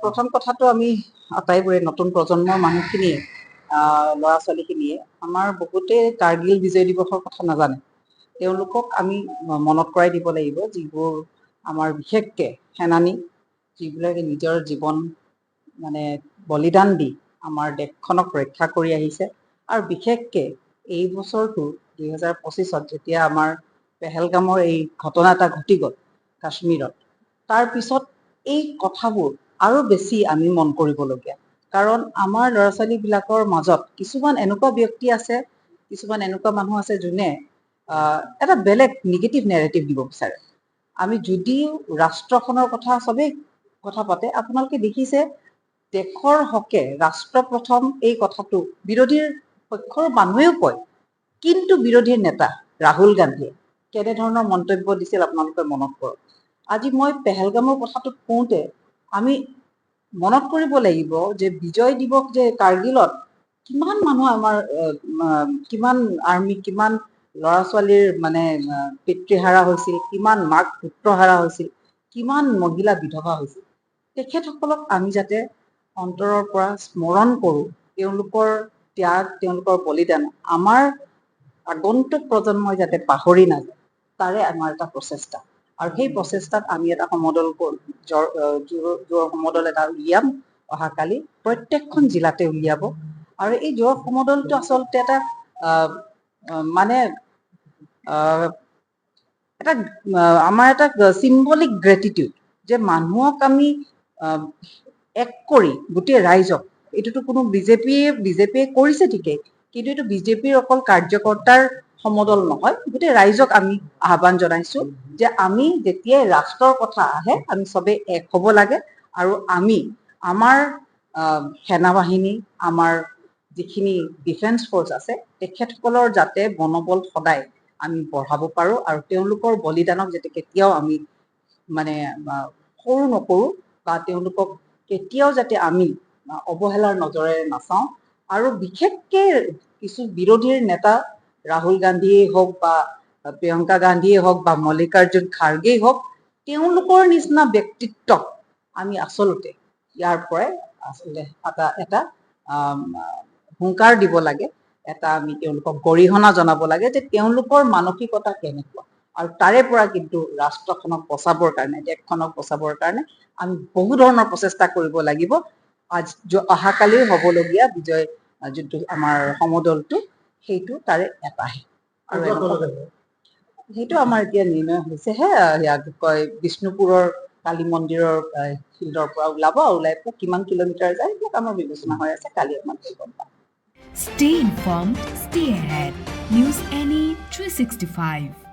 প্ৰথম কথাটো আমি আটাইবোৰে নতুন প্ৰজন্মৰ মানুহখিনিয়ে ল'ৰা ছোৱালীখিনিয়ে আমাৰ বহুতেই কাৰ্গিল বিজয় দিৱসৰ কথা নাজানে। তেওঁলোকক আমি মনত কৰাই দিব লাগিব, যিবোৰ আমাৰ বিশেষকে সেনানী, যিবিলাকে নিজৰ জীৱন মানে বলিদান দি আমাৰ দেশখনক ৰক্ষা কৰি আহিছে। আৰু বিশেষকে এই বছৰটো 2025ত যেতিয়া আমাৰ পেহেলগামৰ এই ঘটনা এটা ঘটি গ'ল কাশ্মীৰত, তাৰ পিছত এই কথাবোৰ আৰু বেছি আমি মন কৰিবলগীয়া। কাৰণ আমাৰ ল'ৰা ছোৱালীবিলাকৰ মাজত কিছুমান এনেকুৱা ব্যক্তি আছে, কিছুমান এনেকুৱা মানুহ আছে যোনে এটা বেলেগ নিগেটিভ নেৰেটিভ দিব বিচাৰে। আমি যদিও ৰাষ্ট্ৰখনৰ কথা চবেই কথা পাতে, আপোনালোকে দেখিছে দেশৰ হকে ৰাষ্ট্ৰ প্ৰথম এই কথাটো বিৰোধীৰ পক্ষৰ মানুহেও কয়, কিন্তু বিৰোধীৰ নেতা ৰাহুল গান্ধীয়ে কেনেধৰণৰ মন্তব্য দিছিল আপোনালোকে মনত কৰক। আজি মই পেহেলগামৰ কথাটো কওঁতে আমি মনত কৰিব লাগিব যে বিজয় দিৱস যে কাৰ্গিলত কিমান মানুহ আমাৰ কিমান আৰ্মি, কিমান ল'ৰা ছোৱালীৰ মানে পিতৃহাৰা হৈছিল, কিমান মাক পুত্ৰহাৰা হৈছিল, কিমান মহিলা বিধৱা হৈছিল। তেখেতসকলক আমি যাতে অন্তৰৰ পৰা স্মৰণ কৰোঁ, তেওঁলোকৰ ত্যাগ, তেওঁলোকৰ বলিদান আমাৰ আগন্তুক প্ৰজন্মই যাতে পাহৰি নাযায়, তাৰে আমাৰ এটা প্ৰচেষ্টা। আৰু সেই প্ৰচেষ্টাত আমি এটা সমদল সমদল এটা উলিয়াম অহাকালি, প্ৰত্যেকখন জিলাতে উলিয়াব। আৰু এই যুৱ সমদলটো আচলতে এটা মানে এটা আমাৰ এটা চিম্বলিক গ্ৰেটিটিউড, যে মানুহক আমি এক কৰি গোটেই ৰাইজক, এইটোতো কোনো বিজেপিয়ে কৰিছে ঠিকেই, কিন্তু এইটো বিজেপিৰ অকল কাৰ্যকৰ্তাৰ সমদল নহয়, গোটেই ৰাইজক আমি আহ্বান জনাইছো যে আমি যেতিয়াই ৰাষ্ট্ৰৰ কথা আহে আমি চবে এক হ'ব লাগে। আৰু আমি আমাৰ সেনাবাহিনী, আমাৰ যিখিনি ডিফেন্স ফ'ৰ্চ আছে, তেখেতসকলৰ যাতে মনোবল সদায় আমি বঢ়াব পাৰোঁ আৰু তেওঁলোকৰ বলিদানক যাতে কেতিয়াও আমি মানে সৰু নকৰোঁ, বা তেওঁলোকক কেতিয়াও যাতে আমি অৱহেলাৰ নজৰেৰে নাচাওঁ। আৰু বিশেষকে কিছু বিৰোধীৰ নেতা ৰাহুল গান্ধীয়ে হওক বা প্ৰিয়ংকা গান্ধীয়ে হওক বা মল্লিকাৰ্জুন খাৰ্গেই হওক, তেওঁলোকৰ নিচিনা ব্যক্তিত্বক আমি আচলতে ইয়াৰ পৰাই আচলতে এটা হুংকাৰ দিব লাগে, এটা আমি তেওঁলোকক গৰিহণা জনাব লাগে যে তেওঁলোকৰ মানসিকতা কেনেকুৱা। আৰু তাৰে পৰা কিন্তু ৰাষ্ট্ৰখনক বচাবৰ কাৰণে, দেশখনক বচাবৰ কাৰণে আমি বহু ধৰণৰ প্ৰচেষ্টা কৰিব লাগিব। অহাকালিৰ হ'বলগীয়া বিজয় যোনটো আমাৰ সমদলটো, সেইটো তাৰে এটাহে। আৰু সেইটো আমাৰ এতিয়া নিৰ্ণয় হৈছেহে, ইয়াক কয় বিষ্ণুপুৰৰ কালী মন্দিৰৰ ফিল্ডৰ পৰা ওলাব, ওলাই পেলাই কিমান কিলোমিটাৰ যায় সেইবিলাক আমাৰ বিবেচনা হৈ আছে, কালি আপোনালোকে গম পাম। Stay informed, stay ahead. News NE 365.